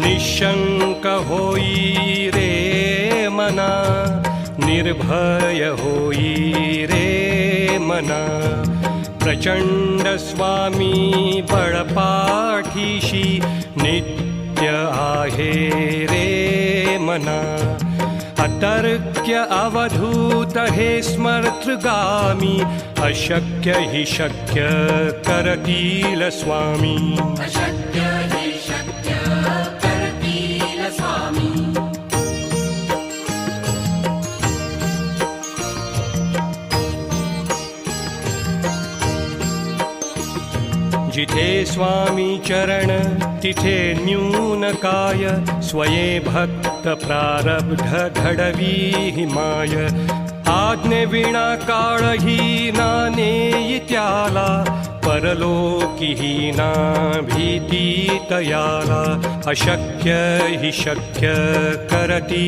निशंक होई रे मना, निर्भय होई रे मना. प्रचंड स्वामी बळपाठीशी नित्य आहे रे मना. अतर्क्य अवधूत हे स्मर्तृगामी, अशक्य हि शक्य करतील स्वामी. अशक्य हि शक्य करतील स्वामी. जिथे स्वामी चरण तिथे न्यून काय, स्वये भक्त प्रारब्ध घडवी माय. आज्ञे विना काळही ना नेई त्याला, परलोकी ही ना भीती तयाला. अशक्य हि शक्य करती